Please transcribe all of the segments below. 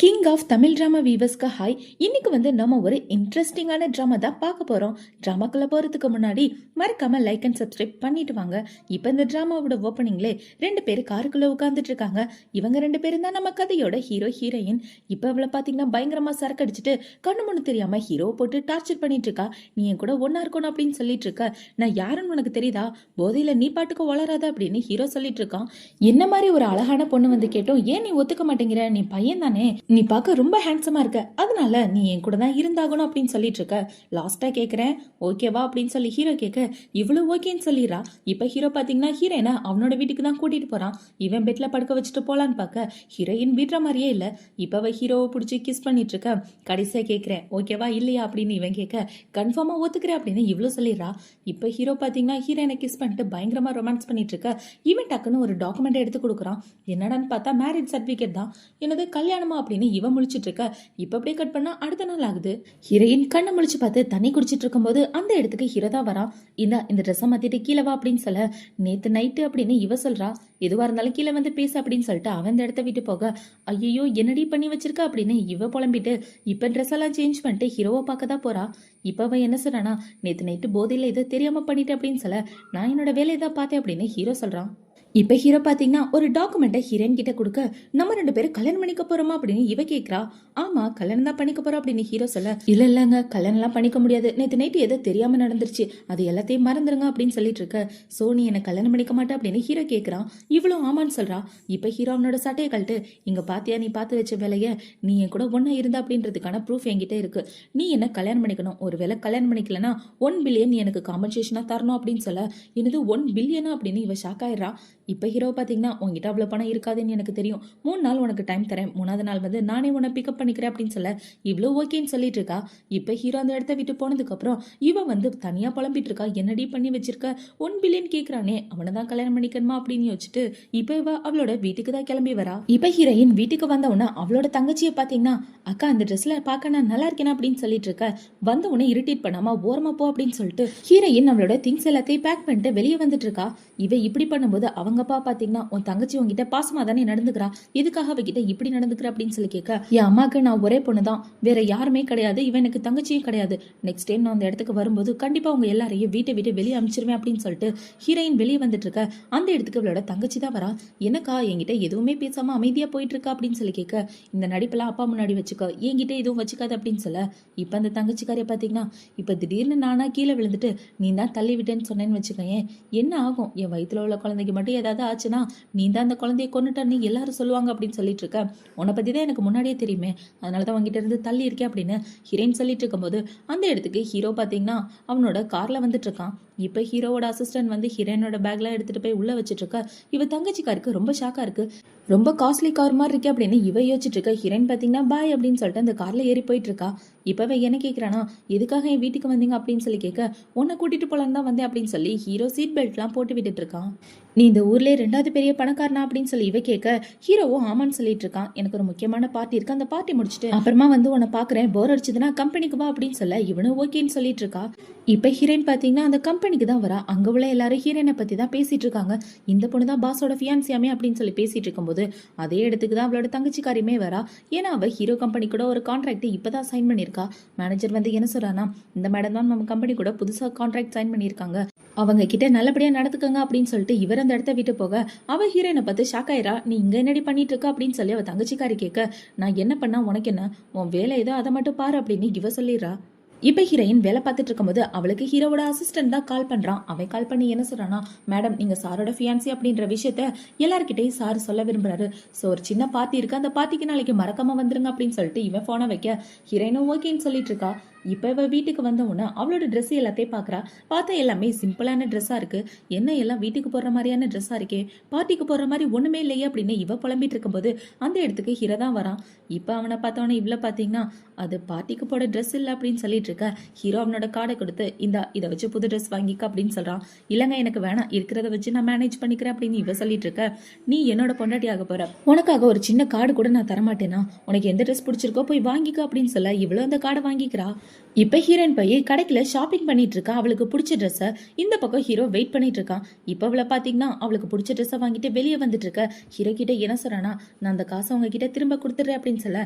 King of Tamil drama வீவர்ஸ்க்கு hi. இன்னைக்கு நம்ம ஒரு இன்ட்ரெஸ்டிங்கான ட்ராமா தான் பார்க்க போகிறோம். ட்ராமாக்குள்ளே போகிறதுக்கு முன்னாடி மறக்காம லைக் அண்ட் சப்ஸ்கிரைப் பண்ணிட்டு வாங்க. இப்போ இந்த ட்ராமாவோட ஓப்பனிங்லே 2 பேர் காருக்குள்ளே உட்காந்துட்டு இருக்காங்க. இவங்க 2 பேரும் தான் நம்ம கதையோட ஹீரோ ஹீரோயின். இப்போ அவளை பார்த்தீங்கன்னா பயங்கரமாக சரக்கு அடிச்சுட்டு கண்ணு முன்னு தெரியாமல் ஹீரோவை போட்டு டார்ச்சர் பண்ணிட்டு இருக்கா. நீ என் கூட ஒன்றா இருக்கணும் அப்படின்னு சொல்லிட்டு இருக்க. நான் யாருன்னு உனக்கு தெரியுதா? போதையில் நீ பாட்டுக்கு வளராத அப்படின்னு ஹீரோ சொல்லிட்டு இருக்கான். என்ன மாதிரி ஒரு அழகான பொண்ணு வந்து கேட்டோம், ஏன் நீ ஒத்துக்க மாட்டேங்கிற? நீ பையன் தானே, நீ பார்க்க ரொம்ப ஹேண்ட்ஸமா இருக்க, அதனால நீ என் கூட தான் இருந்தாகணும் அப்படின்னு சொல்லிட்டு இருக்க. லாஸ்டா கேட்குறேன் ஓகேவா அப்படின்னு சொல்லி ஹீரோ கேட்க இவ்வளோ ஓகேன்னு சொல்லிடுறா. இப்போ ஹீரோ பார்த்தீங்கன்னா ஹீரோயினை அவனோட வீட்டுக்கு தான் கூட்டிட்டு போறான். இவன் பெட்ல படுக்க வச்சுட்டு போலான்னு பார்க்க ஹீரோயின் வீட்டுற மாதிரியே இல்லை. இப்போ அவ ஹீரோவை பிடிச்சி கிஸ் பண்ணிட்டு இருக்க. கடைசியா கேட்குறேன் ஓகேவா இல்லையா அப்படின்னு இவன் கேட்க கன்ஃபார்மா ஒத்துக்கிறேன் அப்படின்னு இவ்வளோ சொல்லிடுறா. இப்போ ஹீரோ பார்த்தீங்கன்னா ஹீரோயினை கிஸ் பண்ணிட்டு பயங்கரமா ரொமான்ஸ் பண்ணிட்டு இருக்க. இவன் டக்குன்னு ஒரு டாக்குமெண்ட் எடுத்து கொடுக்குறான். என்னடான்னு பார்த்தா மேரேஜ் சர்டிஃபிகேட் தான். என்னது கல்யாணமா அப்படின்னு இவன் முழிச்சிட்டு இருக்க. இப்ப அப்படியே கட் பண்ணா அடுத்த நாள் ஆகுது. ஹீரோயின் கண்ணை முழிச்சு பார்த்து தண்ணி குடிச்சிட்டு இருக்கும்போது அந்த இடத்துக்கு ஹீரோ தான் வரான். இந்த ட்ரெஸ்ஸை மாத்திட்டு கீழே வா அப்படின்னு சொல்ல நேத்து நைட்டு அப்படின்னு இவ சொல்றா. எதுவா இருந்தாலும் கீழே வந்து பேசு அப்படின்னு சொல்லிட்டு அவன் இந்த இடத்த விட்டு போக ஐயோ என்னடி பண்ணி வச்சிருக்க அப்படின்னு இவ புலம்பிட்டு இப்ப ட்ரெஸ் எல்லாம் சேஞ்ச் பண்ணிட்டு ஹீரோவை பார்க்க தான் போறா. இப்ப அவ என்ன சொல்றானா, நேத்து நைட்டு போதையில இதை தெரியாம பண்ணிட்டு அப்படின்னு சொல்ல நான் என்னோட வேலையை தான் பார்த்தேன் அப்படின்னு ஹீரோ சொல்றான். இப்ப ஹீரோ பாத்தீங்கன்னா ஒரு டாக்குமெண்ட்டை ஹீரோயின் கிட்ட கொடுக்க நம்ம 2 பேரும் கல்யாணம் பண்ணிக்க போறோமா அப்படின்னு இவ கேக்குறா. ஆமா கல்யாணம் தான் பண்ணிக்க போறோம் அப்படின்னு ஹீரோ சொல்ல இல்லங்க கல்யாணம் எல்லாம் பண்ணிக்க முடியாது, நேற்று நைட்டு எதோ தெரியாம நடந்துருச்சு, அது எல்லாத்தையும் மறந்துருங்க அப்படின்னு சொல்லிட்டு இருக்க. சோ நீ என்ன கல்யாணம் பண்ணிக்க மாட்டே அப்படின்னு ஹீரோ கேக்குறான். இவ்வளவு ஆமான்னு சொல்றா. இப்ப ஹீரோ அவனோட சட்டையை கழட்டு இங்க பாத்தியா நீ பார்த்து வச்ச வேலைய, நீ என் கூட ஒன்னா இருந்தா அப்படின்றதுக்கான ப்ரூஃப் என்கிட்ட இருக்கு. நீ என்ன கல்யாணம் பண்ணிக்கணும், ஒருவேளை கல்யாணம் பண்ணிக்கலன்னா 1 பில்லியன் நீ எனக்கு காம்பன்சேஷனா தரணும் அப்படின்னு சொல்ல என்னது 1 பில்லியனா அப்படின்னு இவ ஷாக் ஆயிடுறா. இப்போ ஹீரோ பார்த்தீங்கன்னா உங்ககிட்ட அவ்வளோ பணம் இருக்காதுன்னு எனக்கு தெரியும், 3 நாள் உனக்கு டைம் தரேன், 3ஆவது நாள் நானே உன்னை பிக்கப் பண்ணிக்கிறேன் அப்படின்னு சொல்ல இவ்வளோ ஓகேன்னு சொல்லிட்டு இருக்கா. இப்போ ஹீரோ அந்த இடத்த விட்டு போனதுக்கப்புறம் இவன் தனியாக புலம்பிட்டு இருக்கா. என்னடி பண்ணி வச்சிருக்க, 1 பில்லியன் கேட்குறானே அவனை தான் கல்யாணம் பண்ணிக்கணுமா அப்படின்னு யோசிச்சுட்டு இப்போ இவ அவளோட வீட்டுக்கு தான் கிளம்பி வரா. இப்போ ஹீரோயின் வீட்டுக்கு வந்தவுடனே அவளோட தங்கச்சியை பார்த்தீங்கன்னா அக்கா அந்த ட்ரெஸ்ல பார்க்க நான் நல்லா இருக்கேனா அப்படின்னு சொல்லிட்டு இருக்க. வந்தவுடனே இரிட்டேட் பண்ணாம ஓரமா போ அப்படின்னு சொல்லிட்டு ஹீரோயின் அவளோட திங்ஸ் எல்லாத்தையும் பேக் பண்ணிட்டு வெளியே வந்துட்டு இருக்கா. இவ இப்படி பண்ணும்போது அவங்கப்பா பாத்தீங்கன்னா உன் தங்கச்சி உங்ககிட்ட பாசமா தானே நடந்துக்கிறா, எதுக்காக அவகிட்ட இப்படி நடந்துக்கிற அப்படின்னு சொல்லி கேட்க என் அம்மாக்கு நான் ஒரே பொண்ணு தான், வேற யாருமே கிடையாது, இவன் எனக்கு தங்கச்சியும் கிடையாது, நெக்ஸ்ட் டைம் நான் அந்த இடத்துக்கு வரும்போது கண்டிப்பா உங்க எல்லாரையும் வீட்டை விட்டு வெளியே அனுப்பிச்சிருவேன் அப்படின்னு சொல்லிட்டு ஹீரோயின் வெளியே வந்துட்டு இருக்க. அந்த இடத்துக்கு அவளோட தங்கச்சி தான் வரா. எனக்கா என்கிட்ட எதுவுமே பேசாம அமைதியா போயிட்டு இருக்கா அப்படின்னு சொல்லி கேட்க இந்த நடிப்பெல்லாம் அப்பா முன்னாடி வச்சுக்க, என்கிட்ட எதுவும் வச்சுக்காது அப்படின்னு சொல்ல இப்ப அந்த தங்கச்சிக்காரிய பாத்தீங்கன்னா இப்ப திடீர்னு நானா கீழே விழுந்துட்டு நீ தான் தள்ளி விட்டேன்னு சொன்னேன்னு வச்சுக்கேன், என்ன ஆகும், என் வயிற்றுல உள்ள குழந்தைக்கு மட்டும் ஏதாவது ஆச்சுன்னா நீ தான் அந்த குழந்தைய கொண்டுட்டன்னு எல்லாரும் சொல்லுவாங்க அப்படின்னு சொல்லிட்டு இருக்க. உன்னை பத்தி தான் எனக்கு முன்னாடியே தெரியுமே, அதனாலதான் உங்ககிட்ட இருந்து தள்ளி இருக்கேன் அப்படின்னு ஹீரோயின் சொல்லிட்டு இருக்கும்போது அந்த இடத்துக்கு ஹீரோ பாத்தீங்கன்னா அவனோட கார்ல வந்துட்டு இருக்கான். இப்ப ஹீரோவோட அசிஸ்டன்ட் ஹீரோயினோட பேக்லாம் எடுத்துட்டு போய் உள்ள வச்சுட்டு இருக்க. இவ தங்கச்சிக்காருக்கு ரொம்ப ஷாக்கா இருக்கு. ரொம்ப காஸ்ட்லி கார் மாதிரி இருக்கு அப்படின்னு இவ யோசிச்சுட்டு இருக்க. ஹீரோயின் பாத்தீங்கன்னா பாய் அப்படின்னு சொல்லிட்டு அந்த கார்ல ஏறி போயிட்டு இருக்கா. இப்பவே என்ன கேட்கிறானா, எதுக்காக என் வீட்டுக்கு வந்தீங்க அப்படின்னு சொல்லி கேட்க உன்னை கூட்டிட்டு போலான்னு தான் வந்தேன் அப்படின்னு சொல்லி ஹீரோ சீட் பெல்ட் எல்லாம் போட்டு விட்டுட்டு இருக்கான். நீ இந்த ஊர்லயே 2வது பெரிய பணக்காரனா அப்படின்னு சொல்லி இவ கேட்க ஹீரோவும் ஆமான்னு சொல்லிட்டு இருக்கான். எனக்கு ஒரு முக்கியமான பார்ட்டி இருக்கு, அந்த பார்ட்டி முடிச்சுட்டு அப்புறமா உன்னை பாக்குறேன், போர் அடிச்சதுன்னா கம்பெனிக்கு வா அப்படின்னு சொல்ல இவனும் ஓகேன்னு சொல்லிட்டு இருக்கா. இப்ப ஹீரோயின் பாத்தீங்கன்னா அந்த கம்பெனிக்கு தான் வரா. அங்க உள்ள எல்லாரும் ஹீரோயினை பத்தி தான் பேசிட்டு இருக்காங்க. இந்த பொண்ணு தான் பாஸோட ஃபியான்சியாமே அப்படின்னு சொல்லி பேசிட்டு இருக்கும்போது அதே இடத்துக்கு தான் அவளோட தங்கச்சிக்காரியுமே வரா. ஏன்னா அவ ஹீரோ கம்பெனி கூட ஒரு கான்ட்ராக்ட் இப்பதான் சைன் பண்ணிருக்கா. மேனேஜர் என்ன சொல்றானா, இந்த மேடம் தான் நம்ம கம்பெனி கூட புதுசா கான்ட்ராக்ட் சைன் பண்ணிருக்காங்க, அவங்க கிட்ட நல்லபடியா நடத்துக்கங்க அப்படின்னு சொல்லிட்டு இவர் அந்த இடத்த விட்டு போக அவ ஹீரோயினை பார்த்து ஷாக் ஆயிரா. நீ இங்க என்னடி பண்ணிட்டு இருக்க அப்படின்னு சொல்லி அவ தங்கச்சிக்காரி கேட்க நான் என்ன பண்ணா உனக்கு என்ன, உன் வேலை ஏதோ அதை மட்டும் பாரு அப்படின்னு இவ சொல்லிடுறா. இப்ப ஹீரோயின் வேலை பார்த்துட்டு இருக்கும்போது அவளுக்கு ஹீரோவோட அசிஸ்டன்ட் தான் கால் பண்றான். அவன் கால் பண்ணி என்ன சொல்றானா, மேடம் நீங்க சாரோட ஃபியான்சி அப்படின்ற விஷயத்த எல்லார்கிட்டையும் சார் சொல்ல விரும்புறாரு, சோ ஒரு சின்ன பார்ட்டி இருக்கு, அந்த பார்ட்டிக்கு நாளைக்கு மறக்காம வந்துருங்க அப்படின்னு சொல்லிட்டு இவன் போனை வைக்க ஹீரோயினும் ஓகேன்னு சொல்லிட்டு இருக்கா. இப்ப இவ வீட்டுக்கு வந்த உடனே அவளோட ட்ரெஸ் எல்லாத்தையும் பாக்குறா. பார்த்தா எல்லாமே சிம்பிளான ட்ரெஸ்ஸா இருக்கு. என்ன எல்லாம் வீட்டுக்கு போடுற மாதிரியான ட்ரெஸ்ஸா இருக்கே, பார்ட்டிக்கு போடுற மாதிரி ஒண்ணுமே இல்லையே அப்படின்னு இவ புலம்பிட்டு இருக்கும்போது அந்த இடத்துக்கு ஹீரோ தான் வரான். இப்ப அவனை பார்த்தவன இவ்வளவு பாத்தீங்கன்னா அது பார்ட்டிக்கு போட ட்ரெஸ் இல்லை அப்படின்னு சொல்லிட்டு இருக்க. ஹீரோ அவனோட கார்டை கொடுத்து இதை வச்சு புது ட்ரெஸ் வாங்கிக்க அப்படின்னு சொல்றான். இல்லங்க எனக்கு வேணாம், இருக்கிறத வச்சு நான் மேனேஜ் பண்ணிக்கிறேன் அப்படின்னு இவ சொல்லிட்டு இருக்க. நீ என்னோட பொண்டாட்டி ஆக போற, உனக்காக ஒரு சின்ன கார்டு கூட நான் தரமாட்டேனா, உனக்கு எந்த ட்ரெஸ் பிடிச்சிருக்கோ போய் வாங்கிக்க அப்படின்னு சொல்ல இவ்வளவு அந்த கார்டை வாங்கிக்கிறா. இப்ப ஹீரோயின் போய் கடைக்குள்ள ஷாப்பிங் பண்ணிட்டு இருக்கா அவளுக்கு பிடிச்ச ட்ரெஸ்ஸை. இந்த பக்கம் ஹீரோ வெயிட் பண்ணிட்டு இருக்கான். இப்ப அவளை பாத்தீங்கன்னா அவளுக்கு பிடிச்ச ட்ரெஸ்ஸை வாங்கிட்டு வெளியே வந்துட்டு இருக்க. ஹீரோ கிட்ட என்ன சொல்றானா, நான் அந்த காசை அவங்க கிட்ட திரும்ப கொடுத்துட்றேன் அப்படின்னு சொல்ல,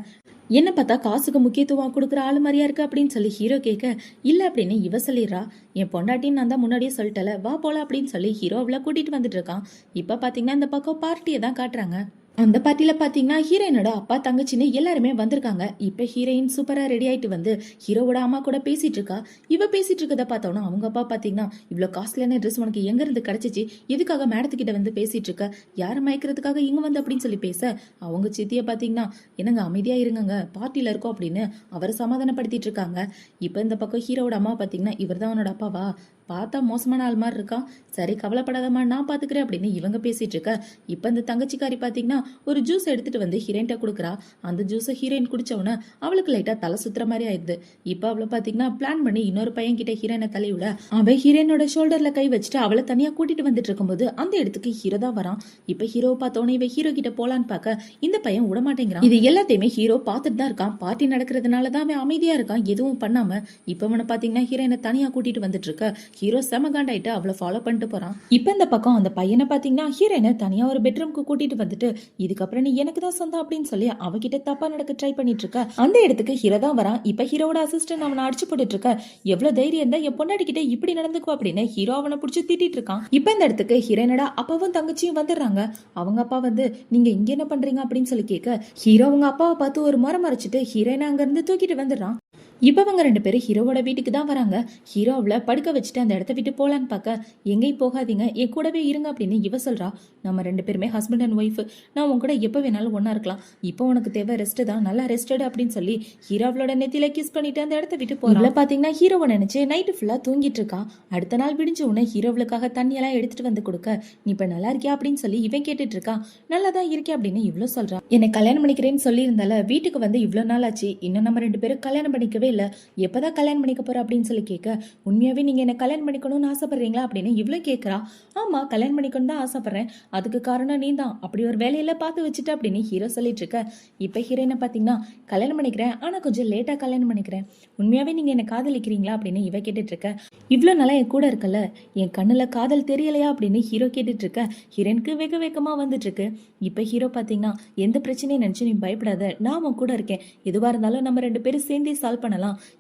என்ன பார்த்தா காசுக்கு முக்கியத்துவம் கொடுக்குற ஆளு மாதிரியா இருக்கு அப்படின்னு சொல்லி ஹீரோ கேட்க, இல்ல அப்படின்னு இவ சொல்லிடுறா. என் பொண்டாட்டின்னு நான் தான் முன்னாடியே சொல்லிட்டல, வா போல அப்படின்னு சொல்லி ஹீரோ அவளை கூட்டிட்டு வந்துட்டு இருக்கான். இப்ப பாத்தீங்கன்னா இந்த பக்கம் பார்ட்டியை தான் காட்டுறாங்க. அந்த பார்ட்டியில பாத்தீங்கன்னா ஹீரோயினோட அப்பா தங்கச்சின்னு எல்லாருமே வந்திருக்காங்க. இப்ப ஹீரோயின் சூப்பரா ரெடி ஆயிட்டு வந்து ஹீரோவோட அம்மா கூட பேசிட்டு இருக்கா. இவ பேசிட்டு இருக்கத பார்த்தோன்னா அவங்க அப்பா பாத்தீங்கன்னா, இவ்வளவு காஸ்ட்லியான ட்ரெஸ் உனக்கு எங்க இருந்து கிடைச்சிச்சு, எதுக்காக மேடத்துக்கிட்ட வந்து பேசிட்டு இருக்க, யாரை மயக்கிறதுக்காக இங்க வந்து அப்படின்னு சொல்லி பேச, அவங்க சித்திய பாத்தீங்கன்னா, என்னங்க அமைதியா இருங்கங்க பார்ட்டியில இருக்கோம் அப்படின்னு அவரை சமாதானப்படுத்திட்டு இருக்காங்க. இப்ப இந்த பக்கம் ஹீரோவோட அம்மா பாத்தீங்கன்னா, இவர் தான் அவனோட அப்பாவா, பார்த்தா மோசமான ஆள் மாதிரி இருக்கான், சரி கவலைப்படாதம்மா நான் பாத்துக்கிறேன் அப்படின்னு இவங்க பேசிட்டு இருக்க. இப்ப இந்த தங்கச்சிக்காரி பாத்தீங்கன்னா ஒரு ஜூஸ் எடுத்துட்டு வந்து ஹீரோயின்ட்ட கொடுக்குறா. அந்த ஜூஸை ஹீரோயின் குடிச்சவன அவளுக்கு லைட்டா தலை சுத்துற மாதிரி ஆயிடுது. இப்ப அவளை பாத்தீங்கன்னா பிளான் பண்ணி இன்னொரு பையன் கிட்ட ஹீரோயினை தள்ளி விட, அவ ஹீரோயினோட ஷோல்டர்ல கை வச்சுட்டு அவளை தனியா கூட்டிட்டு வந்துட்டு இருக்கும்போது அந்த இடத்துக்கு ஹீரோ தான் வரான். இப்ப ஹீரோ பார்த்தோன்னே இவ ஹீரோ கிட்ட போலான்னு பார்க்க இந்த பையன் விட மாட்டேங்கிறான். இது எல்லாத்தையுமே ஹீரோ பார்த்துட்டு தான் இருக்கான். பார்ட்டி நடக்கிறதுனாலதான் அவன் அமைதியா இருக்கான், எதுவும் பண்ணாம. இப்ப அவனை பாத்தீங்கன்னா ஹீரோயினை தனியா கூட்டிட்டு வந்துட்டு இருக்க. ஹீரோ செம காண்டாயிட்டு அவளை ஃபாலோ பண்ணிட்டு போறான். இப்ப இந்த பக்கம் அந்த பையனை பாத்தீங்கன்னா ஹீரோயினை தனியா ஒரு பெட்ரூம்க்கு கூட்டிட்டு வந்துட்டு, இதுக்கப்புறம் நீ எனக்கு தான் சொந்தம் அப்படின்னு சொல்லி அவகிட்ட தப்பா நடக்க ட்ரை பண்ணிட்டு இருக்க. அந்த இடத்துக்கு ஹீரோ தான் வரான். இப்ப ஹீரோட அசிஸ்டன்ட் அவனை அடிச்சு போட்டுட்டு இருக்க. எவ்வளவு தைரியம் இருந்தா என் பொண்டாட்டி கிட்ட இப்படி நடந்துக்குவா அப்படின்னு ஹீரோ அவனை பிடிச்சி திட்டிட்டு இருக்கான். இப்ப இந்த இடத்துக்கு ஹீரோனோட அப்பாவும் தங்கச்சியும் வந்துடுறாங்க. அவங்க அப்பா வந்து, நீங்க இங்க என்ன பண்றீங்க அப்படின்னு சொல்லி கேட்க, ஹீரோ அவங்க அப்பாவை பார்த்து ஒரு மரம் மறைச்சிட்டு ஹீரோயினை அங்க இருந்து தூக்கிட்டு வந்துடுறான். இப்ப அவங்க ரெண்டு பேரும் ஹீரோவோட வீட்டுக்கு தான் வராங்க. ஹீரோ அவளை படுக்க வச்சுட்டு அந்த இடத்த விட்டு போலான்னு பார்க்க, எங்கேயும் போகாதீங்க என் கூடவே இருங்க அப்படின்னு இவ சொல்றா. நம்ம ரெண்டு பேருமே ஹஸ்பண்ட் அண்ட் ஒய்ஃப், நான் உன் கூட எப்ப வேணாலும் ஒன்னா இருக்கலாம், இப்போ உனக்கு தேவை ரெஸ்ட் தான், நல்லா ரெஸ்டட் அப்படின்னு சொல்லி ஹீரோ அவளோட நெத்தியில கிஸ் பண்ணிட்டு அந்த இடத்த விட்டு போறா. பாத்தீங்கன்னா ஹீரோவை நினைச்சு நைட்டு ஃபுல்லா தூங்கிட்டு இருக்கா. அடுத்த நாள் விடிஞ்ச உடனே ஹீரோவுக்காக தண்ணி எல்லாம் எடுத்துட்டு வந்து கொடுக்க, நீ இப்ப நல்லா இருக்கியா அப்படின்னு சொல்லி இவன் கேட்டுட்டு இருக்கான். நல்லா தான் இருக்கே அப்படின்னு இவ்வளவு சொல்றான். என்னை கல்யாணம் பண்ணிக்கிறேன்னு சொல்லி இருந்தால வீட்டுக்கு வந்து இவ்வளவு நாள் ஆச்சு, இன்னும் நம்ம ரெண்டு பேரும் கல்யாணம் பண்ணிக்கவே இல்ல, எப்பதான் கல்யாணம் பண்ணிக்க போற அப்படின்னு சொல்லி கேட்க, உண்மையாவே நீங்க என்ன கல்யாணம் பண்ணிக்கணும்னு ஆசைப்படுறீங்களா அப்படின்னு இவ்வளவு கேட்கறா. ஆமா கல்யாணம் பண்ணிக்கணும் தான் ஆசைப்படுறேன், அதுக்கு காரணம் நீ தான், அப்படி ஒரு வேலையில பார்த்து வச்சுட்டு அப்படின்னு ஹீரோ சொல்லிட்டு இருக்க. இப்ப ஹீரோயினை பாத்தீங்கன்னா, கல்யாணம் பண்ணிக்கிறேன் ஆனா கொஞ்சம் லேட்டா கல்யாணம் பண்ணிக்கிறேன், உண்மையாவே நீங்க என்ன காதலிக்கிறீங்களா அப்படின்னு இவ கேட்டுட்டு இருக்க. இவ்வளவு நாளா என் கூட இருக்கல, என் கண்ணுல காதல் தெரியலையா அப்படின்னு ஹீரோ கேட்டுட்டு இருக்க. ஹீரோனுக்கு வேக வேகமா வந்துட்டு இருக்கு. இப்ப ஹீரோ பாத்தீங்கன்னா, எந்த பிரச்சனையும் நினைச்சு நீ பயப்படாத, நான் உன் கூட இருக்கேன், எதுவா இருந்தாலும் நம்ம ரெண்டு பேரும் சேர்ந்தே சால்வ் பண்ணலாம்,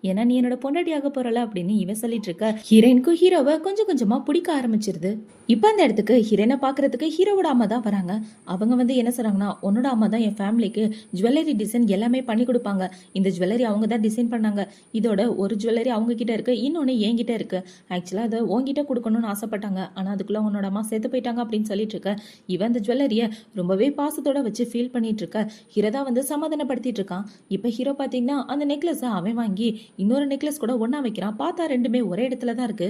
ஏன்னா நீ என்னோட பொண்டாட்டி ஆக போறல அப்படின்னு இவன் சொல்லிட்டு இருக்க. ஹீரோயினுக்கும் ஹீரோவை கொஞ்சம் கொஞ்சமா பிடிக்க ஆரம்பிச்சிருது. இப்ப அந்த இடத்துக்கு ஹீரோயினை பாக்குறதுக்கு ஹீரோவோட அம்மா தான் வராங்க. அவங்க வந்து என்ன சொல்றாங்கன்னா, உன்னோட அம்மா தான் என் ஃபேமிலிக்கு ஜுவல்லரி டிசைன் எல்லாமே பண்ணி கொடுப்பாங்க, இந்த ஜுவல்லரி அவங்க தான் டிசைன் பண்ணாங்க, இதோட ஒரு ஜுவல்லரி அவங்க கிட்ட இருக்கு, இன்னொன்னு என்கிட்ட இருக்கு, ஆக்சுவலா அதை உங்ககிட்ட கொடுக்கணும்னு ஆசைப்பட்டாங்க, ஆனா அதுக்குள்ள உன்னோட அம்மா சேர்த்து போயிட்டாங்க அப்படின்னு சொல்லிட்டு இருக்க. இவன் அந்த ஜுவல்லரிய ரொம்பவே பாசத்தோட வச்சு ஃபீல் பண்ணிட்டு இருக்க. ஹீரோ தான் வந்து சமாதானப்படுத்திட்டு இருக்கான். இப்ப ஹீரோ பாத்தீங்கன்னா அந்த நெக்லஸ் அவன் வாங்கி இன்னொரு நெக்லஸ் கூட ஒன்னா வைக்கிறான். பார்த்தா ரெண்டுமே ஒரே இடத்துல தான் இருக்கு.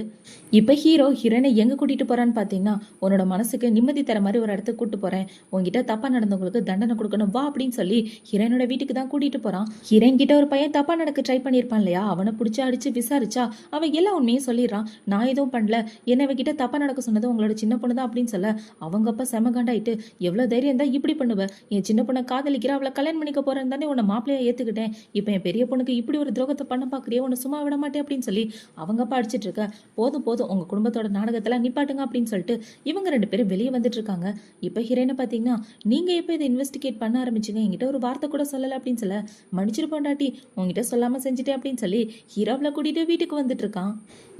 இப்ப ஹீரோ ஹீரோனை எங்க கூட்டிட்டு போறான்னு பாத்தீங்கன்னா, உன்னோட மனசுக்கு நிம்மதி தர மாதிரி ஒரு இடத்துக்கு கூட்டு போறேன், உங்ககிட்ட தப்பா நடந்தவங்களுக்கு தண்டனை கொடுக்கணும் வா அப்படின்னு சொல்லி ஹீரோனோட வீட்டுக்கு தான் கூட்டிட்டு போறான். ஹீரோயின் கிட்ட ஒரு பையன் தப்பா நடக்க ட்ரை பண்ணிருப்பான் இல்லையா, அவனை பிடிச்சி அடிச்சு விசாரிச்சா அவன் எல்லா உண்மையும் சொல்லிடுறான். நான் எதுவும் பண்ணல, என்ன கிட்ட தப்பா நடக்க சொன்னது உங்களோட சின்ன பொண்ணு தான் அப்படின்னு சொல்ல, அவங்க அப்பா செம காண்டாயிட்டு, எவ்வளவு தைரியம் தான் இப்படி பண்ணுவ, என் சின்ன பொண்ணை காதலிக்கிற, அவளை கல்யாணம் பண்ணிக்க போறேன்னு தானே உன்னை மாப்பிள்ளையா ஏத்துக்கிட்டேன், இப்ப என் பெரிய பொண்ணுக்கு இப்படி ஒரு துரோகத்தை பண்ண பாக்குறியா, உன்னை சும்மா விட மாட்டேன் அப்படின்னு சொல்லி அவங்க அப்பா அடிச்சிட்டு இருக்க. போதும் போதும் உங்க குடும்பத்தோட நாடகத்துல நிப்பாட்டுங்க அப்படின்னு சொல்லிட்டு இவங்க ரெண்டு பேரும் வெளியே வந்துட்டு இருக்காங்க. இப்ப ஹீரோயினை பாத்தீங்கன்னா, நீங்க எப்ப இதை இன்வெஸ்டிகேட் பண்ண ஆரம்பிச்சீங்க, என்கிட்ட ஒரு வார்த்தை கூட சொல்லல அப்படின்னு சொல்ல, மன்னிச்சிரு பொண்டாட்டி உங்ககிட்ட சொல்லாம செஞ்சுட்டேன் அப்படின்னு சொல்லி ஹீரோவில் கூட்டிட்டு வீட்டுக்கு வந்துட்டு இருக்கான்.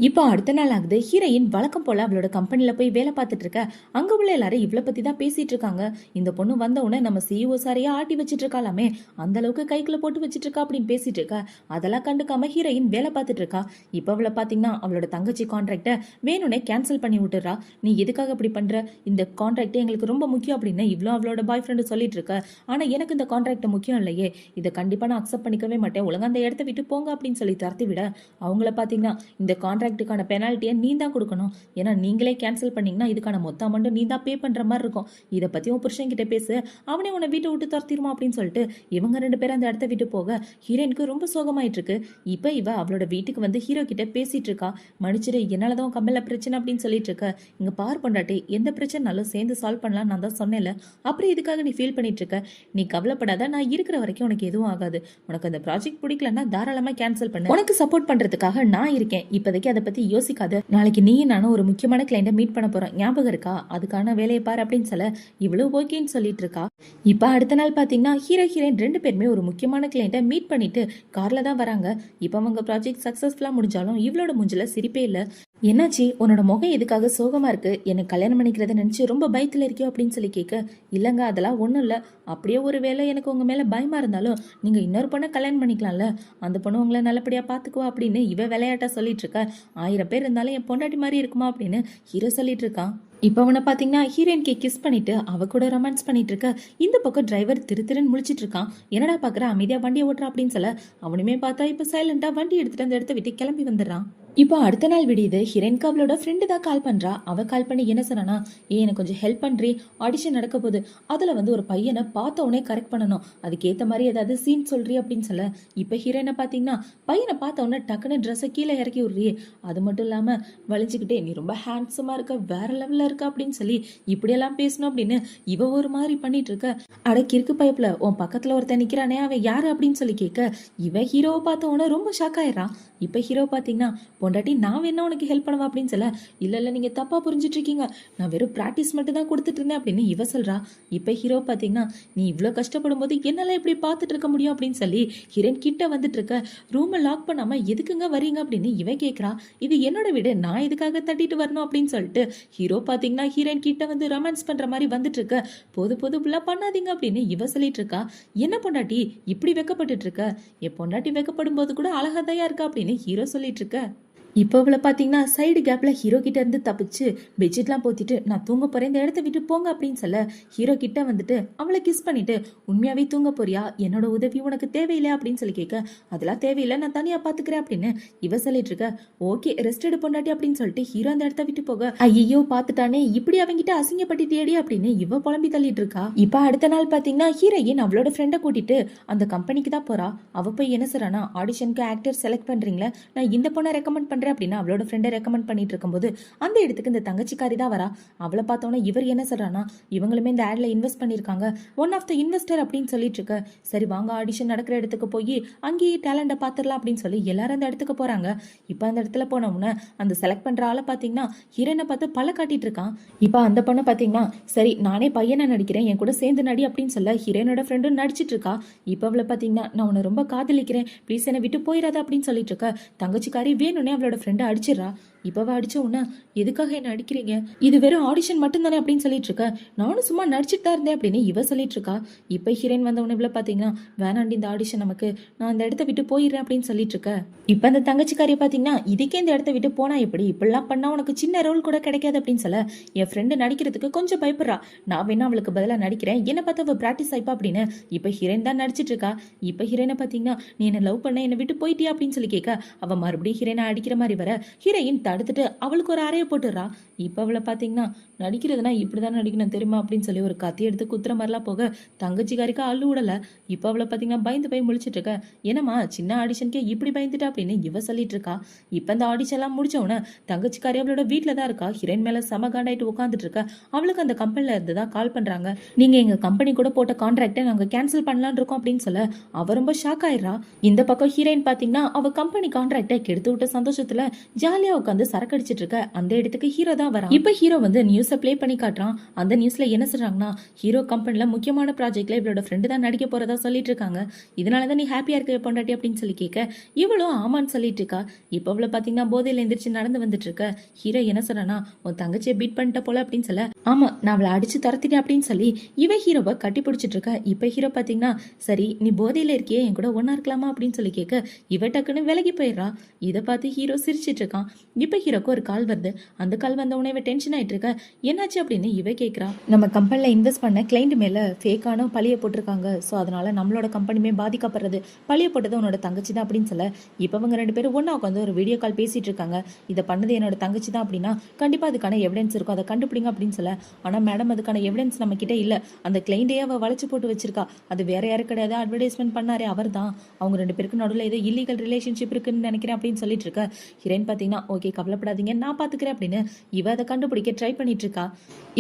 இப்போ அடுத்த நாள் ஆகுது. ஹீரோயின் வழக்கம் போல அவளோட கம்பெனில போய் வேலை பார்த்துட்டு இருக்க. அங்க உள்ள எல்லாரும் இவ்வளவு பத்தி தான் பேசிட்டு இருக்காங்க. இந்த பொண்ணு வந்த உடனே நம்ம சிஇஓ சாரையா ஆட்டி வச்சிட்டு இருக்காலாமே, அந்த அளவுக்கு கைக்குள்ள போட்டு வச்சிட்டு இருக்கா அப்படின்னு பேசிட்டு இருக்கா. அதெல்லாம் கண்டுக்காம ஹீரோயின் வேலை பார்த்துட்டு இருக்கா. இப்ப அவளை பாத்தீங்கன்னா அவளோட தங்கச்சி கான்ட்ராக்ட வேணும்னே கேன்சல் பண்ணி விட்டுறா. நீ எதுக்காக இப்படி பண்ற, இந்த கான்ட்ராக்ட் எங்களுக்கு ரொம்ப முக்கியம் அப்படின்னு இவ்வளவு அவளோட பாய் ஃப்ரெண்டு சொல்லிட்டு இருக்க. ஆனா எனக்கு இந்த கான்ட்ராக்ட் முக்கியம் இல்லையே, இதை கண்டிப்பா நான் அக்செப்ட் பண்ணிக்கவே மாட்டேன், ஒழுங்கா அந்த இடத்த விட்டு போங்க அப்படின்னு சொல்லி தரத்தி விட, அவங்கள பாத்தீங்கன்னா இந்த கான்ட்ராக்டுக்கான பெனால்ட்டியை நீ தான் கொடுக்கணும், ஏன்னா நீங்களே கேன்சல் பண்ணீங்கன்னா இதுக்கான மொத்த அமௌண்ட் நீ தான் பே பண்ற மாதிரி இருக்கும், இதை பத்தி உன் புருஷன் கிட்ட பேசு, அவனே உன்னை வீட்டை விட்டு துரத்திடுமா அப்படின்னு சொல்லிட்டு இவங்க ரெண்டு பேரும் அந்த இடத்த விட்டு போக ஹீரோயினுக்கு ரொம்ப சோகமாயிட்டு இருக்கு. இருக்கு. இப்ப இவ அவளோட வீட்டுக்கு வந்து ஹீரோ கிட்ட பேசிட்டு இருக்கா. மன்னிச்சிரு, என்னாலதான் கம்பெனில பிரச்சனை அப்படின்னு சொல்லிட்டு இருக்க. இங்க பார் பொண்டாட்டி, எந்த பிரச்சனைனாலும் சேர்ந்து சால்வ் பண்ணலாம் நான் தான் சொன்னேன்ல. அப்புறம் இதுக்காக நீ ஃபீல் பண்ணிட்டு இருக்க. நீ கவலைப்படாத, நான் இருக்கிற வரைக்கும் உனக்கு எதுவும் ஆகாது. உனக்கு அந்த ப்ராஜெக்ட் பிடிக்கலன்னா தாராளமா கேன்சல் பண்ணு. உனக்கு சப்போர்ட் பண்றதுக்காக நான் இருக்கேன். இப்போதைக்கு அதை பத்தி யோசிக்காத. நாளைக்கு நீ நானும் ஒரு முக்கியமான கிளைண்ட மீட் பண்ண போறோம், ஞாபகம் இருக்கா? அதுக்கான வேலையை பாரு அப்படின்னு சொல்ல இவ்வளவு ஓகேன்னு சொல்லிட்டு இருக்கா. இப்ப அடுத்த நாள் பாத்தீங்கன்னா ஹீரோ ஹீரோயின் 2 பேருமே ஒரு முக்கியமான கிளைண்ட மீட் பண்ணிட்டு கார்ல தான் வராங்க. இப்ப அவங்க ப்ராஜெக்ட் சக்சஸ்ஃபுல்லா முடிஞ்சாலும் இவளோட மூஞ்சில சிரிப்பே இல்ல. என்னாச்சு, உன்னோட முகம் எதுக்காக சோகமா இருக்கு? என்ன கல்யாணம் பண்ணிக்கிறத நினைச்சு ரொம்ப பயத்துல இருக்கியோ அப்படின்னு சொல்லி கேட்க, இல்லங்க அதெல்லாம் ஒண்ணும் இல்ல. அப்படியே ஒரு வேளை எனக்கு உங்க மேல பயமா இருந்தாலும் நீங்க இன்னொரு பொண்ணை கல்யாணம் பண்ணிக்கலாம்ல, அந்த பொண்ணு உங்களை நல்லபடியா பாத்துக்குவா அப்படின்னு இவ விளையாட்டா சொல்லிட்டு இருக்க. 1000 பேர் இருந்தாலும் என் பொண்டாட்டி மாதிரி இருக்குமா அப்படின்னு ஹீரோ சொல்லிட்டு இருக்கான். இப்ப அவனை பாத்தீங்கன்னா ஹீரோயின்கே கிஸ் பண்ணிட்டு அவ கூட ரொமான்ஸ் பண்ணிட்டு இருக்க. இந்த பக்கம் டிரைவர் திருன்னு முழிச்சிட்டு இருக்கான். என்னடா பாக்குற, அமைதியா வண்டியை ஓட்டுறா அப்படின்னு சொல்ல அவனுமே பார்த்தா இப்ப சைலண்டா வண்டி எடுத்துட்டு அந்த இடத்த விட்டு கிளம்பி வந்துடுறான். இப்போ அடுத்த நாள் விடியுது. ஹிரண்க்கு அவளோட ஃப்ரெண்டு தான் கால் பண்றா. அவ கால் பண்ணி என்ன சொன்னா, எனக்கு கொஞ்சம் ஹெல்ப் பண்றி, ஆடிஷன் நடக்க போகுது, அதுல வந்து ஒரு பையனை பார்த்த உடனே கரெக்ட் பண்ணணும், அதுக்கேத்த மாதிரி ஏதாவது சீன் சொல்றி அப்படின்னு சொல்ல. இப்ப ஹீரோயினை பாத்தீங்கன்னா பையனை பார்த்த உடனே டக்குன்னு ட்ரெஸ்ஸை கீழே இறக்கி விடுறி, அது மட்டும் இல்லாம வலிச்சுக்கிட்டே நீ ரொம்ப ஹேண்ட்ஸமா இருக்க, வேற லெவல்ல இருக்க அப்படின்னு சொல்லி இப்படியெல்லாம் பேசணும் அப்படின்னு இவ ஒரு மாதிரி பண்ணிட்டு இருக்க. அடக்கிருக்கு பைப்ல உன் பக்கத்துல ஒருத்தன் நிக்கிறானே, அவன் யாரு அப்படின்னு சொல்லி கேட்க இவ ஹீரோவை பார்த்த உடனே ரொம்ப ஷாக் ஆயிடுறான். இப்ப ஹீரோ பாத்தீங்கன்னா பொண்டாட்டி நான் வேணா உனக்கு ஹெல்ப் பண்ணவா அப்படின்னு சொல்ல, இல்ல நீங்க தப்பா புரிஞ்சிட்டு இருக்கீங்க, நான் வெறும் பிராக்டிஸ் மட்டும் தான் கொடுத்துட்டு இருந்தேன் அப்படின்னு இவ சொல்றா. இப்ப ஹீரோ பாத்தீங்கன்னா நீ இவ்வளவு கஷ்டப்படும் போது என்னால எப்படி பார்த்துட்டு இருக்க முடியும் அப்படின்னு சொல்லி ஹீரோயின் கிட்ட வந்துட்டு இருக்க. ரூமை லாக் பண்ணாம எதுக்குங்க வரீங்க அப்படின்னு இவ கேக்குறா. இது என்னோட வீடு, நான் எதுக்காக தட்டிட்டு வரணும் அப்படின்னு சொல்லிட்டு ஹீரோ பாத்தீங்கன்னா ஹீரோயின் கிட்ட வந்து ரொமான்ஸ் பண்ற மாதிரி வந்துட்டு இருக்க. பொது புள்ளா பண்ணாதீங்க அப்படின்னு இவ சொல்லிட்டு இருக்கா. என்ன பொண்டாட்டி இப்படி வெக்கப்பட்டு இருக்க, என் பொண்டாட்டி வெக்கப்படும் போது கூட அழகாதையா இருக்கா அப்படின்னு ஹீரோ சொல்லிட்டு இருக்க. இப்போ இவளை பார்த்தீங்கன்னா சைடு கேப்பில் ஹீரோ கிட்ட இருந்து தப்பிச்சு பெட்ஷீட்லாம் போத்திட்டு நான் தூங்க போறேன், இந்த இடத்த விட்டு போங்க அப்படின்னு சொல்ல ஹீரோ கிட்ட வந்துட்டு அவளை கிஸ் பண்ணிட்டு உண்மையாவே தூங்க போறியா, என்னோட உதவி உனக்கு தேவையில்லை அப்படின்னு சொல்லி கேட்க, அதெல்லாம் தேவையில்லை, நான் தனியா பாத்துக்கிறேன் அப்படின்னு இவ சொல்லிட்டு இருக்க. ஓகே ரெஸ்ட் எடு பொண்டாட்டி அப்படின்னு சொல்லிட்டு ஹீரோ அந்த இடத்த விட்டு போக, ஐயோ பாத்துட்டானே இப்படி அவங்கிட்ட அசிங்கப்பட்டுட்டியடி அப்படின்னு இவ புலம்பி தள்ளிட்டு இருக்கா. இப்ப அடுத்த நாள் பாத்தீங்கன்னா ஹீரோயின் அவளோட ஃப்ரெண்டை கூட்டிட்டு அந்த கம்பெனிக்கு தான் போறா. அவ போய் என்ன சொல்றானா, ஆடிஷனுக்கு ஆக்டர் செலக்ட் பண்றீங்களா, நான் இந்த பொண்ணை ரெக்கமெண்ட் அப்படின்னா அவளோட ஃப்ரெண்டை ரெக்கமெண்ட் பண்ணிட்டு இருக்கும்போது அந்த இடத்துக்கு இந்த தங்கச்சிக்காரி தான் வரா. அவளை பார்த்தோன்னா இவர் என்ன சொல்றானா, இவங்களுமே இந்த ஆட்ல இன்வெஸ்ட் பண்ணிருக்காங்க, ஒன் ஆஃப் த இன்வெஸ்டர் அப்படின்னு சொல்லிட்டு இருக்க. சரி வாங்க ஆடிஷன் நடக்கிற இடத்துக்கு போய் அங்கேயே டேலண்ட பாத்துடலாம் அப்படின்னு சொல்லி எல்லாரும் அந்த இடத்துக்கு போறாங்க. இப்ப அந்த இடத்துல போனோம்னா அந்த செலக்ட் பண்ற ஆளை பாத்தீங்கன்னா ஹீரோனை பார்த்து பல காட்டிட்டு இருக்கான். இப்ப அந்த பொண்ணை பாத்தீங்கன்னா சரி நானே பையனை நடிக்கிறேன், என் கூட சேர்ந்து நடி அப்படின்னு சொல்ல ஹீரோனோட ஃப்ரெண்டும் நடிச்சிட்டு இருக்கா. இப்ப அவளை பாத்தீங்கன்னா நான் உன்னை ரொம்ப காதலிக்கிறேன், ப்ளீஸ் என்னை விட்டு போயிடாத அப்படின்னு சொல்லிட்டு இருக்க. தங்கச்சிக்காரி வேணும்னே அவளோட ஃப்ரெண்டை அடிச்சிடறா. இப்பவ அடிச்ச உடனே எதுக்காக என்ன அடிக்கிறீங்க, இது வெறும் ஆடிஷன் மட்டும் தானே அப்படின்னு சொல்லிட்டு இருக்க, நானும் சும்மா நடிச்சுட்டு தான் இருந்தேன் அப்படின்னு இவ சொல்லிட்டு இருக்கா. இப்ப ஹீரோயின் வந்த உடனே பாத்தீங்கன்னா வேணாண்டி இந்த ஆடிஷன் நமக்கு, நான் இந்த இடத்த விட்டு போயிடுறேன் அப்படின்னு சொல்லிட்டு இருக்க. இப்ப அந்த தங்கச்சிக்காரிய பாத்தீங்கன்னா இதுக்கே இந்த இடத்த விட்டு போனா எப்படி, இப்படிலாம் பண்ணா உனக்கு சின்ன ரோல் கூட கிடைக்காது அப்படின்னு சொல்ல என் ஃப்ரெண்டு நடிக்கிறதுக்கு கொஞ்சம் பயப்படுறா, நான் வேணா அவளுக்கு பதிலா நடிக்கிறேன், என்ன பார்த்து அவ பிராக்டிஸ் ஆயிப்பா அப்படின்னு இப்ப ஹீரோயின் தான் நடிச்சிட்டு இருக்கா. இப்ப ஹீரோயினை பாத்தீங்கன்னா நீ என்ன லவ் பண்ண, என்னை விட்டு போயிட்டியா அப்படின்னு சொல்லி கேட்க, அவ மறுபடியும் ஹீரோயினை அடிக்கிற மாதிரி வர ஹீரோயின் தடுத்துட்டு அவளுக்கு ஒரு அறைய போட்டுறா. இப்ப அவளை பாத்தீங்கன்னா நடிக்கிறதுனா இப்படிதான் நடிக்கணும் தெரியுமா அப்படின்னு சொல்லி ஒரு கத்தி எடுத்து குத்துற மாதிரிலாம் போக தங்கச்சிக்காரிக்கா அள்ளு விடல. இப்ப அவளை பாத்தீங்கன்னா பயந்து போய் முழிச்சிட்டு இருக்க. என்னமா சின்ன ஆடிஷனுக்கே இப்படி பயந்துட்டா அப்படின்னு இவ சொல்லிட்டு இருக்கா. இப்ப இந்த ஆடிஷன் எல்லாம் முடிச்ச உடனே தங்கச்சிக்காரி அவளோட வீட்டுல தான் இருக்கா. ஹீரோயின் மேல செம காண்டாயிட்டு உட்காந்துட்டு இருக்க. அவளுக்கு அந்த கம்பெனில இருந்துதான் கால் பண்றாங்க, நீங்க எங்க கம்பெனி கூட போட்ட கான்ட்ராக்டை நாங்க கேன்சல் பண்ணலான் இருக்கோம் அப்படின்னு சொல்ல அவ ரொம்ப ஷாக் ஆயிடுறா. இந்த பக்கம் ஹீரோயின் பாத்தீங்கன்னா அவ கம்பெனி கான்ட்ராக்டை கெடுத்து விட்ட சந்தோஷத்துல ஜாலியா உட்காந்து சரக்கு அடிச்சிட்டு இருக்க. அந்த இடத்துக்கு ஹீரோ தான் வரான். இப்ப ஹீரோ வந்து நியூஸ பிளே பண்ணி காட்டுறான். அந்த நியூஸ்ல என்ன சொல்றாங்கன்னா, ஹீரோ கம்பெனில முக்கியமான ப்ராஜெக்ட்ல இவளோட ஃப்ரெண்டு தான் நடிக்க போறதா சொல்லிட்டு இருக்காங்க, இதனாலதான் நீ ஹாப்பியா இருக்க பொண்டாட்டி அப்படின்னு சொல்லி கேட்க இவளும் ஆமான்னு சொல்லிட்டு இருக்கா. இப்ப அவளை பாத்தீங்கன்னா போதையில எந்திரிச்சு நடந்து வந்துட்டு இருக்க. ஹீரோ என்ன சொல்றானா, உன் தங்கச்சியை பீட் பண்ணிட்ட போல அப்படின்னு சொல்ல, ஆமா நான் அவளை அடிச்சு துரத்திட்டேன் அப்படின்னு சொல்லி இவ ஹீரோவை கட்டி பிடிச்சிட்டு இருக்க. இப்ப ஹீரோ பாத்தீங்கன்னா சரி நீ போதையில இருக்கியே, என் கூட ஒன்னா இருக்கலாமா அப்படின்னு சொல்லி கேட்க இவ டக்குன்னு விலகி போயிடுறா. இதை பார்த்து ஹீரோ சிரிச்சிட்டு இருக்கான். இப்ப இப்ப ஹீரோக்கு ஒரு கால் வருது. அந்த கால் வந்த உடனே இவ டென்ஷன் ஆயிட்டு இருக்க. என்னாச்சு அப்படின்னு இவ கேக்குறா. நம்ம கம்பெனில இன்வெஸ்ட் பண்ண கிளைண்ட் மேல ஃபேக்கான பழிய போட்டிருக்காங்க. ஸோ அதனால நம்மளோட கம்பெனியுமே பாதிக்கப்படுறது. பழிய போட்டது உன்னோட தங்கச்சி தான் அப்படின்னு சொல்ல, இப்ப அவங்க 2 பேரும் ஒண்ணா உட்காந்து ஒரு வீடியோ கால் பேசிட்டு இருக்காங்க. இதை பண்ணது என்னோட தங்கச்சி தான் அப்படின்னா கண்டிப்பா அதுக்கான எவிடன்ஸ் இருக்கும், அதை கண்டுபிடிங்க அப்படின்னு சொல்ல, ஆனா மேடம் அதுக்கான எவிடன்ஸ் நம்ம கிட்ட இல்ல. அந்த கிளைண்டையே அவ வளைச்சு போட்டு வச்சிருக்கா. அது வேற யாரும் கிடையாது, அட்வர்டைஸ்மெண்ட் பண்ணாரே அவர் தான். அவங்க 2 பேருக்கு நடுவில் ஏதோ இல்லீகல் ரிலேஷன்ஷிப் இருக்குன்னு நினைக்கிறேன் அப்படின்னு சொல்லிட்டு இருக்க. ஹீரோயின் பாத்தீங்கன்னா ஓகே கவலைப்படாதீங்க நான் பாத்துக்கிறேன் அப்படின்னு இவ அதை கண்டுபிடிக்க ட்ரை பண்ணிட்டு இருக்கா.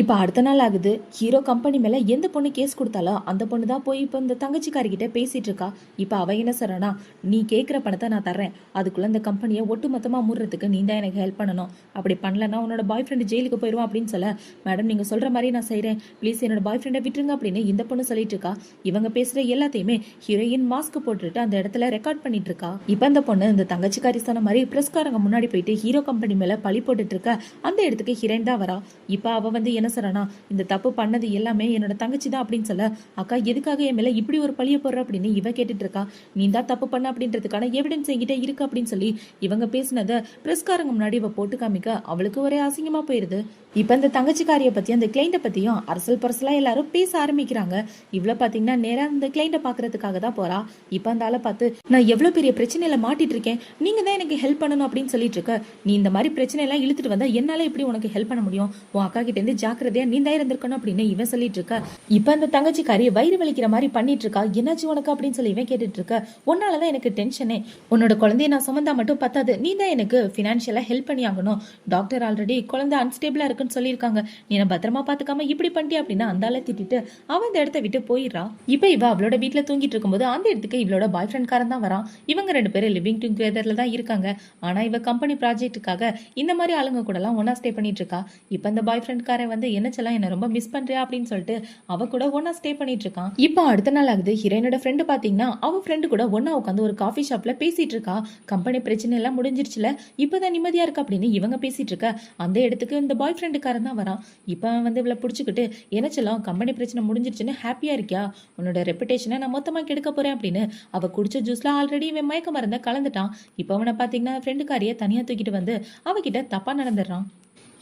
இப்ப அடுத்த நாள் ஆகுது. ஹீரோ கம்பெனி மேல எந்த பொண்ணு கேஸ் கொடுத்தாலோ அந்த பொண்ணு தான் போய் இப்ப இந்த தங்கச்சிக்காரிக்கிட்ட பேசிட்டு இருக்கா. இப்ப அவ என்ன சொல்றானா, நீ கேட்கிற பணத்தை நான் தர்றேன், அதுக்குள்ள இந்த கம்பெனியை ஒட்டு மொத்தமா மூடுறதுக்கு நீ தான் எனக்கு ஹெல்ப் பண்ணணும். அப்படி பண்ணலன்னா உன்னோட பாய் ஃப்ரெண்டு ஜெயிலுக்கு போயிடுவான் அப்படின்னு சொல்ல, மேடம் நீங்க சொல்ற மாதிரி நான் செய்றேன், ப்ளீஸ் என்னோட பாய் ஃப்ரெண்டை விட்டுருங்க அப்படின்னு இந்த பொண்ணு சொல்லிட்டு இருக்கா. இவங்க பேசுற எல்லாத்தையுமே ஹீரோயின் மாஸ்க் போட்டுட்டு அந்த இடத்துல ரெக்கார்ட் பண்ணிட்டு இருக்கா. இப்ப அந்த பொண்ணு இந்த தங்கச்சிக்காரி சொன்ன மாதிரி பிரஸ்காரங்க முன்னாடி போயிட்டு ஹீரோ கம்பெனி மேல பழி போட்டுட்டு இருக்க. அந்த இடத்துக்கு ஹீரோயின் தான் வரா. இப்ப அவ வந்து என்ன சொல்றானா, இந்த தப்பு பண்ணது எல்லாமே என்னோட தங்கச்சி தான் அப்படின்னு சொல்ல, அக்கா எதுக்காக என் மேல இப்படி ஒரு பழிய போடுற அப்படின்னு இவ கேட்டுட்டு இருக்கா. நீ தான் தப்பு பண்ண அப்படின்றதுக்கான எவிடன்ஸ் என்கிட்ட இருக்கு அப்படின்னு சொல்லி இவங்க பேசினதை பிரஸ்காரங்க முன்னாடி இவ போட்டு காமிக்க அவளுக்கு ஒரே அசிங்கமா போயிருது. இப்ப இந்த தங்கச்சிக்காரிய பத்தி அந்த கிளைண்ட பத்தியும் அரசல் பரசலா எல்லாரும் பேச ஆரம்பிக்கிறாங்க. இவ்வளவு பாத்தீங்கன்னா நேரா அந்த கிளைண்ட பாக்குறதுக்காக தான் போறா. இப்ப அந்த ஆளை பார்த்து, நான் எவ்வளவு பெரிய பிரச்சனையில மாட்டிட்டு இருக்கேன், நீங்க தான் எனக்கு ஹெல்ப் பண்ணணும் அப்படின்னு சொல்லிட்டு இருக்க. நீ இந்த மாதிரி பிரச்சனை எல்லாம் இழுத்துட்டு வந்தா என்னால எப்படி உனக்கு ஹெல்ப் பண்ண முடியும், உன் அக்கா கிட்ட இருந்து ஜாக்கிரதையா நீ தான் இருந்திருக்கணும் அப்படின்னு இவன் சொல்லிட்டு இருக்க. இப்ப அந்த தங்கச்சிக்காரி வயிறு வலிக்கிற மாதிரி பண்ணிட்டு இருக்கா. என்னாச்சு உனக்கு அப்படின்னு சொல்லி இவன் கேட்டுட்டு இருக்க. உன்னாலதான் எனக்கு டென்ஷனே, உன்னோட குழந்தைய நான் சுமந்தா மட்டும் பத்தாது, நீ தான் எனக்கு பினான்சியலா ஹெல்ப் பண்ணி ஆகணும். டாக்டர் ஆல்ரெடி குழந்தை அன்ஸ்டேபிளா இருக்குன்னு சொல்லியிருக்காங்க, நீ என்ன பத்திரமா பாத்துக்காம இப்படி பண்ணிட்டியா அப்படின்னு அந்த ஆளை திட்டிட்டு அவன் இந்த இடத்த விட்டு போயிடுறா. இப்ப இவ அவளோட வீட்டுல தூங்கிட்டு இருக்கும்போது அந்த இடத்துக்கு இவளோட பாய் ஃப்ரெண்ட் காரன் தான் வரான். இவங்க 2 பேரும் லிவிங் டுகெதர்ல தான் இருக்காங்க. ஆனா இவ கம்பெனி ப்ராஜெக்ட்டுக்காக இந்த மாதிரி ஆளுங்க கூட எல்லாம் ஒன்னா ஸ்டே பண்ணிட்டு இருக்கா. இப்ப அந்த பாய் ஃப்ரெண்ட் காரன் வந்து என்னச்செல்லாம் என்ன ரொம்ப மிஸ் பண்றியா அப்படின்னு சொல்லிட்டு அவ கூட ஒன்னா ஸ்டே பண்ணிட்டு இருக்கான். இப்ப அடுத்த நாள் ஆகுது. ஹீரோயினோட ஃப்ரெண்டு பாத்தீங்கன்னா அவ ஃப்ரெண்டு கூட ஒன்னா உட்காந்து ஒரு காஃபி ஷாப்ல பேசிட்டு இருக்கா. கம்பெனி பிரச்சனை எல்லாம் முடிஞ்சிருச்சுல, இப்பதான் நிம்மதியா இருக்கு அப்படின்னு இவங்க பேசிட்டு இருக்க. அந்த இடத்துக்கு இந்த பாய் ஃப்ரெண்டுக்காரன் தான் வரான். இப்ப வந்து இவளை பிடிச்சிக்கிட்டு, என்னச்செல்லாம் கம்பெனி பிரச்சனை முடிஞ்சிருச்சுன்னு ஹாப்பியா இருக்கியா, உன்னோட ரெப்புடேஷனை நான் மொத்தமா கெடுக்க போறேன் அப்படின்னு அவ குடிச்ச ஜூஸ்ல ஆல்ரெடி இவன் மயக்க மருந்த கலந்துட்டான். இப்ப அவனை பாத்தீங்கன்னா ஃப்ரெண்டுக்காரிய தனியா தூக்கிட்டு வந்து அவகிட்ட தப்பா நடந்துடுறான்.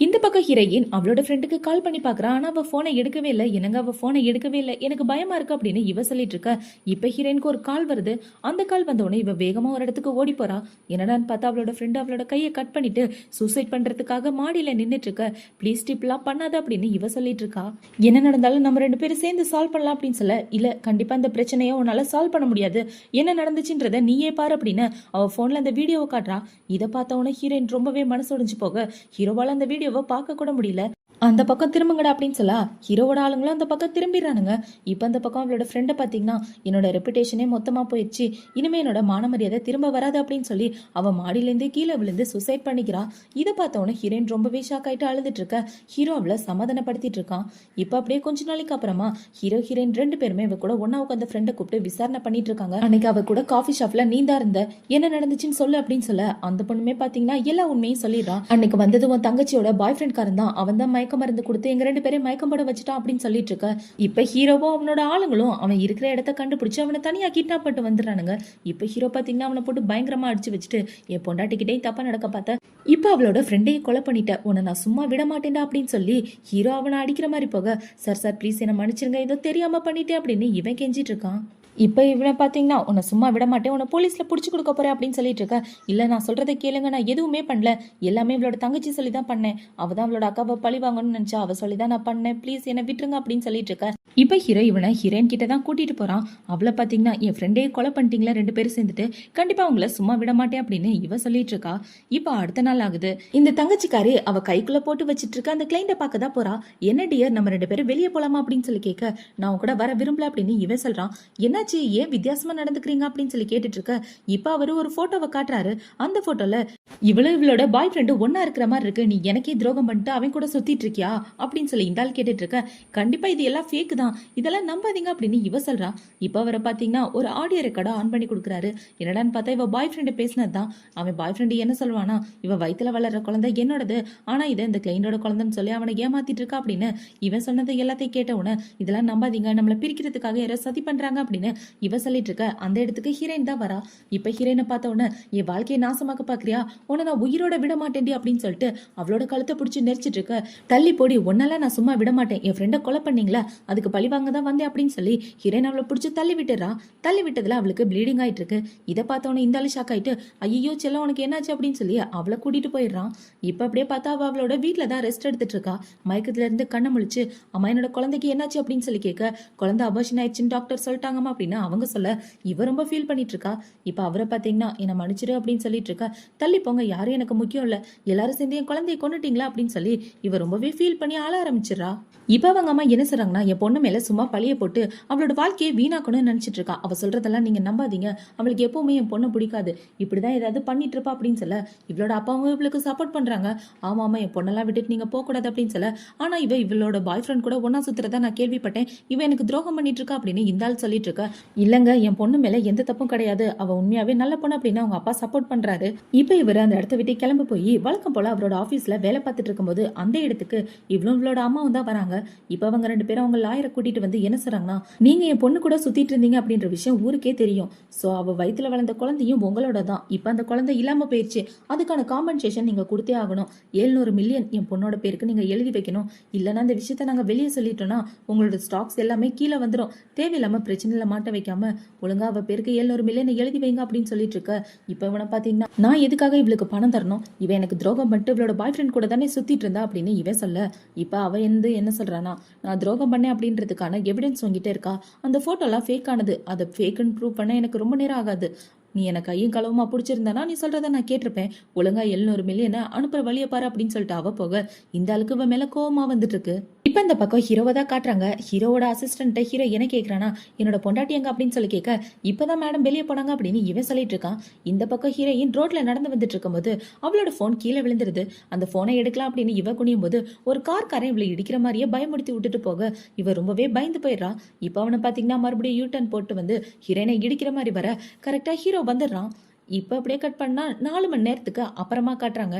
இந்த பக்கம் ஹீரோயின் அவளோட ஃப்ரெண்டுக்கு கால் பண்ணி பாக்குறா. ஆனா அவ போனை எடுக்கவே இல்லை. என்னங்க அவ போனை எடுக்கவே இல்லை, எனக்கு பயமா இருக்கு அப்படின்னு இவ சொல்லிட்டு இருக்க. இப்ப ஹீரோயினுக்கு ஒரு கால் வருது. அந்த கால் வந்த உடனே இவ வேகமா ஒரு இடத்துக்கு ஓடி போறா. என்னடான்னு பார்த்தா அவளோட ஃப்ரெண்டு அவளோட கையை கட் பண்ணிட்டு சூசைட் பண்றதுக்காக மாடியில நின்னுட்டு இருக்க. ப்ளீஸ் டிப்லாம் பண்ணாத அப்படின்னு இவ சொல்லிட்டு இருக்கா. என்ன நடந்தாலும் நம்ம 2 பேரும் சேர்ந்து சால்வ் பண்ணலாம் அப்படின்னு சொல்ல, இல்ல கண்டிப்பா இந்த பிரச்சனையை உன்னால சால்வ் பண்ண முடியாது, என்ன நடந்துச்சுன்றத நீயே பாரு அப்படின்னு அவ போன்ல அந்த வீடியோவை காட்டுறா. இதை பார்த்த உடனே ஹீரோயின் ரொம்பவே மனசு உடைஞ்சு போக ஹீரோவால அந்த வீடியோ பார்க்க கூட முடியல. அந்த பக்கம் திரும்புங்கடா அப்படின்னு சொல்ல ஹீரோவோட ஆளுங்களும் அந்த பக்கம் திரும்பிடுறானுங்க. இப்ப அந்த பக்கம் அவளோட ஃப்ரெண்டை பாத்தீங்கன்னா, என்னோட ரெப்புடேஷனே மொத்தமா போயிடுச்சு, இனிமே என்னோட மான மரியாதை திரும்ப வராது அப்படின்னு சொல்லி அவ மாடியிலேருந்து கீழே விழுந்து சூசைட் பண்ணிக்கிறா. இதை பார்த்தவொன்னே ஹீரோயின் ரொம்பவே ஷாக் ஆயிட்டு அழுதுட்டு இருக்க. ஹீரோ அவளை சமாதானப்படுத்திட்டு இருக்கான். இப்ப அப்படியே கொஞ்ச நாளைக்கு அப்புறமா ஹீரோ ஹீரோயின் 2 பேருமே இவ கூட ஒன்னா உட்காந்து ஃப்ரெண்டை கூப்பிட்டு விசாரணை பண்ணிட்டு இருக்காங்க. அன்னைக்கு அவ கூட காஃபி ஷாப்ல நீ தான் இருந்த, என்ன நடந்துச்சுன்னு சொல்லு அப்படின்னு சொல்ல அந்த பொண்ணுமே பாத்தீங்கன்னா எல்லா உண்மையும் சொல்லிடுறான். அன்னைக்கு வந்தது உன் தங்கச்சியோட பாய் ஃப்ரெண்ட் காரன் தான், அவன் தான் மயக்க மருந்து கொடுத்து எங்க 2 பேரையும் மயக்கம் போட வச்சுட்டான் அப்படின்னு சொல்லிட்டு இருக்க. இப்ப ஹீரோவும் அவனோட ஆளுங்களும் அவன் இருக்கிற இடத்த கண்டுபிடிச்சு அவனை தனியா கிட்னாப் பண்ணிட்டு வந்துடுறானுங்க. இப்ப ஹீரோ பாத்தீங்கன்னா அவனை போட்டு பயங்கரமா அடிச்சு வச்சுட்டு, என் பொண்டாட்டிக்கிட்டே தப்பா நடக்க பார்த்த, இப்ப அவளோட ஃப்ரெண்டையும் கொலை பண்ணிட்ட, உன்னை நான் சும்மா விட மாட்டேன்டா அப்படின்னு சொல்லி ஹீரோ அவனை அடிக்கிற மாதிரி போக, சார் சார் ப்ளீஸ் என்ன மன்னிச்சிருங்க, ஏதோ தெரியாம பண்ணிட்டேன் அப்படின்னு இவன் கெஞ்சிட்டு இருக்கான். இப்ப இவனை பாத்தீங்கன்னா உன்னை சும்மா விட மாட்டேன், உன்னை போலீஸ்ல புடிச்சு கொடுக்க போறேன் அப்படின்னு சொல்லிட்டு இருக்க. இல்ல நான் சொல்றதை கேளுங்க, நான் எதுவுமே பண்ணல, எல்லாமே இவளோட தங்கச்சி சொல்லி தான் பண்ணேன், அவதான் அவளோட அக்காவை பழி வாங்கணும்னு நினைச்சா, அவ சொல்லிதான் நான் பண்ணேன், ப்ளீஸ் என்ன விட்டுருங்க அப்படின்னு சொல்லிட்டு இருக்க. இப்ப ஹீரோ இவனை ஹீரோயின் கிட்ட தான் கூட்டிட்டு போறான். அவளை பாத்தீங்கன்னா என் ஃப்ரெண்டே கொலை பண்ணிட்டீங்களா 2 பேரும் சேர்ந்துட்டு, கண்டிப்பா உங்களை சும்மா விட மாட்டேன் அப்படின்னு இவ சொல்லிட்டு இருக்கா. இப்ப அடுத்த நாள் ஆகுது. இந்த தங்கச்சிக்காரி அவ கைக்குள்ள போட்டு வச்சிட்டு இருக்க அந்த கிளைண்ட பார்க்க தான் போறா. என்ன டியர் நம்ம 2 பேரும் வெளியே போலாமா அப்படின்னு சொல்லி கேட்க, நான் உன் கூட வர விரும்பல அப்படின்னு இவன் சொல்றான். என்னாச்சு, ஏன் வித்தியாசமா நடந்துக்கிறீங்க அப்படின்னு சொல்லி கேட்டுட்டு இருக்க. இப்ப அவரு ஒரு போட்டோவை காட்டுறாரு. அந்த போட்டோல இவளோட பாய் ஃப்ரெண்டு ஒன்னா இருக்கிற மாதிரி இருக்கு, நீ எனக்கே துரோகம் பண்ணிட்டு அவன் கூட சுத்திட்டு இருக்கியா அப்படின்னு சொல்லி இந்த ஆள் கேட்டுட்டு இருக்க. கண்டிப்பா இது எல்லாம் ஃபேக் தான், இதெல்லாம் நம்பாதீங்க அப்படின்னு இவ சொல்றா. இப்ப அவரை பாத்தீங்கன்னா ஒரு ஆடியோ ரெக்கார்டா ஆன் பண்ணி கொடுக்குறாரு. என்னடான்னு பார்த்தா இவ பாய் ஃப்ரெண்டு பேசினதுதான். அவன் பாய் ஃப்ரெண்டு என்ன சொல்லுவானா, இவ வயித்துல வளர்ற குழந்தை என்னோடது, ஆனா இதை இந்த கிளைண்டோட குழந்தைன்னு சொல்லி அவனை ஏமாத்திட்டு இருக்கா அப்படின்னு இவன் சொன்னது எல்லாத்தையும் கேட்ட உடனே, இதெல்லாம் நம்பாதீங்க, நம்மளை பிரிக்கிறதுக்காக யாரோ சதி பண்றாங்க அப்படின்னு இவ சொல்லிட்டு இருக்க. அந்த இடத்துக்கு ஹீரோயின் தான் வரா. இப்ப ஹீரோயினை பார்த்த உடனே, என் வாழ்க்கையை நாசமாக்க பாக்குறியா, உன்னை நான் உயிரோட விட மாட்டேன்டி அப்படின்னு சொல்லிட்டு அவளோட கழுத்தை பிடிச்சி நெரிச்சிட்டு இருக்க. தள்ளி போடி, உன்னால நான் சும்மா விட மாட்டேன், என் ஃப்ரெண்டை கொலை பண்ணீங்களா, அதுக்கு பழி வாங்க தான் வந்தேன் அப்படின்னு சொல்லி ஹீரோயின் அவளை பிடிச்சி தள்ளி விட்டுறா. தள்ளி விட்டதுல அவளுக்கு ப்ளீடிங் ஆயிட்டு இருக்கு. இதை பார்த்தவொன்னே இந்த ஆளு ஷாக் ஆயிட்டு ஐயோ செல்லம் உனக்கு என்னாச்சு அப்படின்னு சொல்லி அவளை கூட்டிட்டு போயிடுறான். இப்ப அப்படியே பார்த்தா அவளோட வீட்டுல தான் ரெஸ்ட் எடுத்துட்டு இருக்கா. மயக்கத்துல இருந்து கண்ணை முழிச்சு அம்மா என்னோட குழந்தைக்கு என்னாச்சு அப்படின்னு சொல்லி கேட்க, குழந்தை அபார்ஷன் ஆயிடுச்சுன்னு டாக்டர் சொல்லிட்டாங்கம்மா அப்படின்னு அவங்க சொல்ல இவ ரொம்ப ஃபீல் பண்ணிட்டு இருக்கா. இப்ப அவரை பாத்தீங்கன்னா என்ன மன்னிச்சிரு அப்படின்னு சொல்லிட்டு இருக்கா. தள்ளி போங்க, யாரும் எனக்கு முக்கியம் இல்ல, எல்லாரும் சேர்ந்து என் குழந்தைய கொண்டுட்டீங்களா அப்படின்னு சொல்லி இவ ரொம்பவே ஃபீல் பண்ணி ஆள ஆரம்பிச்சிடறா. இப்ப அவங்க அம்மா என்ன சொல்றாங்கன்னா, என் பொண்ணு மேல சும்மா பழிய போட்டு அவளோட வாழ்க்கையை வீணாக்கணும்னு நினைச்சிட்டு இருக்கா. அவ சொல்றதெல்லாம் நீங்க நம்பாதீங்க, அவளுக்கு எப்பவுமே என் பொண்ணு பிடிக்காது, இப்படிதான் ஏதாவது பண்ணிட்டு இருப்பா அப்படின்னு சொல்ல இவளோட அப்பாவும் இவளுக்கு சப்போர்ட் பண்றாங்க. ஆமா ஆமா என் பொண்ணெல்லாம் விட்டுட்டு நீங்க போக கூடாது அப்படின்னு சொல்ல, ஆனா இவளோட பாய் ஃப்ரெண்ட் கூட ஒன்னா சுத்துறதா நான் கேள்விப்பட்டேன், இவ எனக்கு துரோகம் பண்ணிட்டு இருக்கா அப்படின்னு இந்த ஆள் சொல்லிட்டு இருக்கா. இல்லங்க என் பொண்ணு மேல எந்த தப்பும் கிடையாது, அவ உண்மையாவே நல்ல பொண்ணு அப்படின்னு அவங்க அப்பா சப்போர்ட் பண்றாரு. இப்ப இவர் அந்த இடத்த விட்டு கிளம்பி போய் வழக்கம் போல அவரோட ஆபீஸ்ல வேலை பார்த்துட்டு இருக்கும்போது அந்த இடத்துக்கு இவளோட அம்மாவும் தான் வராங்க. இப்ப அவங்க ரெண்டு பேரும் அவங்க லாயரை கூட்டிட்டு வந்து என்ன சொல்றாங்கன்னா, நீங்க என் பொண்ணு கூட சுத்திட்டு இருந்தீங்க அப்படின்ற விஷயம் ஊருக்கே தெரியும். சோ அவ வயித்துல வளர்ந்த குழந்தையும் உங்களோட தான். இப்ப அந்த குழந்தை இல்லாம போயிடுச்சு, அதுக்கான காம்பன்சேஷன் நீங்க கொடுத்தே ஆகணும். 700 மில்லியன் என் பொண்ணோட பேருக்கு நீங்க எழுதி வைக்கணும். இல்லைன்னா அந்த விஷயத்த நாங்க வெளியே சொல்லிட்டோம்னா உங்களோட ஸ்டாக்ஸ் எல்லாமே கீழே வந்துடும். தேவையில்லாம பிரச்சனையில மாட்ட வைக்காம ஒழுங்கா அவ பேருக்கு 700 மில்லியன் எழுதி வைங்க அப்படின்னு சொல்லிட்டு இருக்க. இப்ப இவனை பாத்தீங்கன்னா, நான் எதுக்காக இவளுக்கு பணம் தரணும், இவன் எனக்கு துரோகம் பண்ணிட்டு இவளோட பாய் ஃப்ரெண்ட் கூட தானே சுத்திட்டு இருந்தா அப்படின்னு இவன் சொல்ல, இப்ப அவ என்ன சொல்றானா, நான் துரோகம் பண்ணேன் அப்படின்றதுக்கான எவிடன்ஸ் வாங்கிட்டே இருக்கா. அந்த போட்டோலாம் ஃபேக் ஆனது, அதை ஃபேக்குன்னு ப்ரூவ் பண்ண எனக்கு ரொம்ப நேரம் ஆகாது. நீ எனக்கு கையும் களவுமா பிடிச்சிருந்தானா நீ சொல்றத நான் கேட்டிருப்பேன். ஒழுங்கா 700 மில்லியனை அனுப்புற வழியை பாரு அப்படின்னு சொல்லிட்டு அவ போக இந்த ஆளுக்கு இவ மேல கோவமா வந்துட்டு இருக்கு. இப்ப இந்த பக்கம் ஹீரோவை தான் காட்டுறாங்க. ஹீரோவோட அசிஸ்டன்ட் ஹீரோ என்ன கேட்கறானா, என்னோட பொண்டாட்டி எங்க அப்படின்னு சொல்லி கேட்க, இப்பதான் மேடம் வெளியே போனாங்க அப்படின்னு இவன் சொல்லிட்டு இருக்கான். இந்த பக்கம் ஹீரோயின் ரோட்ல நடந்து வந்துட்டு இருக்கும் போது அவளோட போன் கீழே விழுந்துருது. அந்த போனை எடுக்கலாம் அப்படின்னு இவ குனியும் போது ஒரு காரன் இவளை இடிக்கிற மாதிரியே பயமுறுத்தி விட்டுட்டு போக இவ ரொம்பவே பயந்து போயிடுறான். இப்ப அவனை பாத்தீங்கன்னா மறுபடியும் யூ-டர்ன் போட்டு வந்து ஹீரோயினை இடிக்கிற மாதிரி வர கரெக்டா ஹீரோ வந்துடுறான். இப்ப அப்படியே கட் பண்ணா 4 மணி நேரத்துக்கு அப்புறமா காட்டுறாங்க.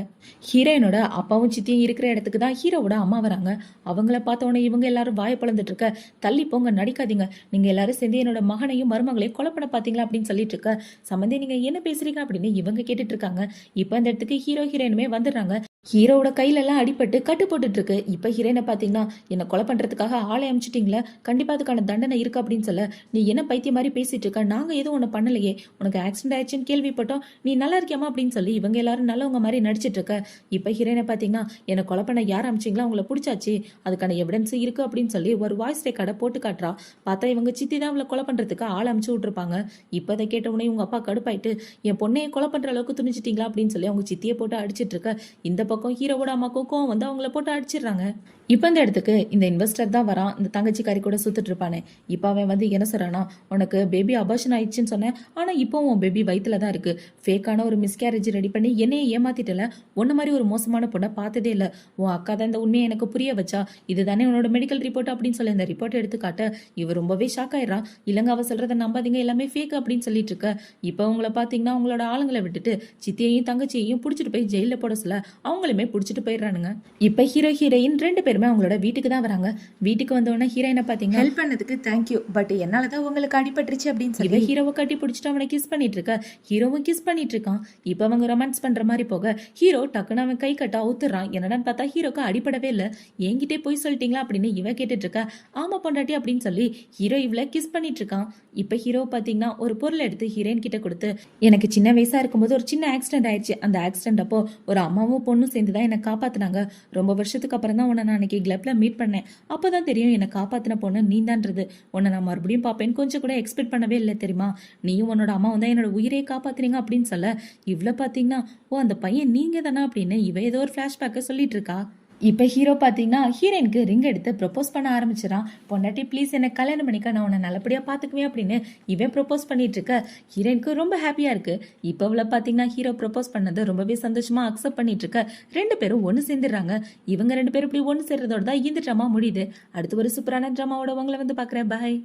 ஹீரோயினோட அப்பாவும் சித்தியும் இருக்கிற இடத்துக்கு தான் ஹீரோவோட அம்மா வராங்க. அவங்கள பார்த்தோன்னே இவங்க எல்லாரும் வாய பிளந்துட்டு இருக்க, தள்ளி போங்க நடிக்காதீங்க, நீங்க எல்லாரும் சேர்ந்து என்னோட மகனையும் மருமகளையும் கொலை பண்ண பாத்தீங்களா அப்படின்னு சொல்லிட்டு இருக்க. சம்பந்தி நீங்க என்ன பேசுறீங்க அப்படின்னு இவங்க கேட்டுட்டு இருக்காங்க. இப்ப அந்த இடத்துக்கு ஹீரோ ஹீரோயினுமே வந்துடுறாங்க. ஹீரோவோட கையில எல்லாம் அடிபட்டு கட்டு போட்டுட்டு இருக்கு. இப்ப ஹீரோயினை பாத்தீங்கன்னா, என்ன கொலை பண்றதுக்காக ஆளை அமிச்சிட்டீங்களா, கண்டிப்பா அதுக்கான தண்டனை இருக்கு அப்படின்னு சொல்ல, நீ என்ன பைத்திய மாதிரி பேசிட்டு இருக்க, நாங்க எதுவும் ஒண்ணு பண்ணலையே, உனக்கு ஆக்சிடென்ட் ஆயிடுச்சுன்னு கேள்விப்பட்டோம், நீ நல்லா இருக்கியாமா அப்படின்னு சொல்லி இவங்க எல்லாரும் நல்லவங்க மாதிரி நடிச்சிட்டு இருக்க. இப்ப ஹீரோயினை பாத்தீங்கன்னா, என்ன கொலை பண்ண யார் அமிச்சிங்களா, அவங்கள பிடிச்சாச்சு, அதுக்கான எவிடன்ஸ் இருக்கு அப்படின்னு சொல்லி ஒரு வாய்ஸ் ரெக்கார்டை போட்டு காட்டுறா. பார்த்தா இவங்க சித்தி தான் அவளை கொலை பண்றதுக்கு ஆள் அமிச்சு விட்டுருப்பாங்க. இப்ப அதை கேட்ட உடனே உங்க அப்பா கடுப்பாயிட்டு, என் பொண்ணையை கொலை பண்ற அளவுக்கு துணிச்சிட்டீங்களா அப்படின்னு சொல்லி அவங்க சித்தியை போட்டு அடிச்சிட்டு இருக்க. இந்த பக்கம் ஹீரோவோட அம்மாக்கும் கோவம் வந்து அவங்கள போட்டு அடிச்சிடுறாங்க. இப்ப இந்த இடத்துக்கு இந்த இன்வெஸ்டர் தான் வரான். இந்த தங்கச்சிக்காரி கூட சுத்திட்டு இருப்பானே. இப்ப அவன் வந்து என்ன சொல்றானா, உனக்கு பேபி அபார்ஷன் ஆயிடுச்சுன்னு சொன்னேன், ஆனா இப்போ உன் பேபி வயித்துல தான் இருக்கு, ஃபேக்கான ஒரு மிஸ்கேரேஜ் ரெடி பண்ணி என்னையே ஏமாத்திட்டல, உன்ன மாதிரி ஒரு மோசமான பொண்ணை பார்த்ததே இல்ல, உன் அக்கா தான் இந்த உண்மையை எனக்கு புரிய வச்சா, இதுதானே உன்னோட மெடிக்கல் ரிப்போர்ட் அப்படின்னு சொல்லி இந்த ரிப்போர்ட் எடுத்து காட்ட இவர் ரொம்பவே ஷாக் ஆயிடுறான். இல்லங்க அவ சொல்றத நம்பாதீங்க, எல்லாமே ஃபேக் அப்படின்னு சொல்லிட்டு இருக்க. இப்ப உங்களை பாத்தீங்கன்னா உங்களோட ஆளுங்களை விட்டுட்டு சித்தியையும் தங்கச்சியையும் புடிச்சிட்டு போய் ஜெயில போட சொல்ல அவங்களுமே புடிச்சிட்டு போயிடுறானுங்க. இப்ப ஹீரோ ஹீரோயின் 2 பேருமே அவங்களோட வீட்டுக்கு தான் வராங்க. வீட்டுக்கு வந்தவொடனே ஹீரோயினை பாத்தீங்க, ஹெல்ப் பண்ணதுக்கு தேங்க்யூ, பட் என்னாலதான் உங்களுக்கு அடிபட்டுருச்சு அப்படின்னு சொல்லி ஹீரோவை கட்டி பிடிச்சிட்டு அவனை கிஸ் பண்ணிட்டு இருக்க. ஹீரோவும் கிஸ் பண்ணிட்டு இருக்கான். இப்ப அவங்க ரொமான்ஸ் பண்ற மாதிரி போக ஹீரோ டக்குன்னு அவன் கை கட்ட அவுத்துறான். என்னடான்னு பார்த்தா ஹீரோக்கு அடிபடவே இல்ல. என்கிட்டே போய் சொல்லிட்டீங்களா அப்படின்னு இவ கேட்டுட்டு இருக்கா. ஆமா பொண்டாட்டி அப்படின்னு சொல்லி ஹீரோ இவளை கிஸ் பண்ணிட்டு இருக்கான். இப்ப ஹீரோ பாத்தீங்கன்னா ஒரு பொருள் எடுத்து ஹீரோயின் கிட்ட கொடுத்து, எனக்கு சின்ன வயசா இருக்கும்போது ஒரு சின்ன ஆக்சிடென்ட் ஆயிடுச்சு, அந்த ஆக்சிடென்ட் அப்போ ஒரு அம்மாவும் பொண்ணும் சேர்ந்துதான் என்னை காப்பாத்தினாங்க. ரொம்ப வருஷத்துக்கு அப்புறம் தான் உன்னை நான் அன்னைக்கு கிளப்ல மீட் பண்ணேன். அப்பதான் தெரியும் என்னை காப்பாத்தின பொண்ணு நீதான்றது. உன்னை நான் மறுபடியும் பாப்பேன்னு கொஞ்சம் கூட எக்ஸ்பெக்ட் பண்ணவே இல்லை தெரியுமா. நீயும் உன்னோட அம்மாவும் தான் என்னோட உயிரையே காப்பாத்துறீங்க அப்படின்னு சொல்ல இவ்வளவு பாத்தீங்கன்னா, ஓ அந்த பையன் நீங்க தானா அப்படின்னு இவ ஏதோ ஒரு பிளாஷ்பேக்க சொல்லிட்டு இருக்கா. இப்ப ஹீரோ பாத்தீங்கன்னா ஹீரோயினுக்கு ரிங் எடுத்து ப்ரொபோஸ் பண்ண ஆரம்பிச்சிடான். பொண்டாட்டி ப்ளீஸ் என்ன கல்யாணம் பண்ணிக்க, நான் உன்னை நல்லபடியா பாத்துக்குவேன் அப்படின்னு இவன் ப்ரொபோஸ் பண்ணிட்டு இருக்க. ஹீரோயினுக்கு ரொம்ப ஹாப்பியா இருக்கு. இப்ப அவளை பாத்தீங்கன்னா ஹீரோ ப்ரொபோஸ் பண்ணது ரொம்பவே சந்தோஷமா அக்செப்ட் பண்ணிட்டு இருக்க. 2 பேரும் ஒன்னு சேர்ந்துடுறாங்க. இவங்க 2 பேரும் இப்படி ஒன்னு சேர்றதோட தான் இந்த ட்ராமா முடியுது. அடுத்து ஒரு சூப்பரான ட்ராமாவோட உங்களை வந்து பாக்குறேன். பாய்.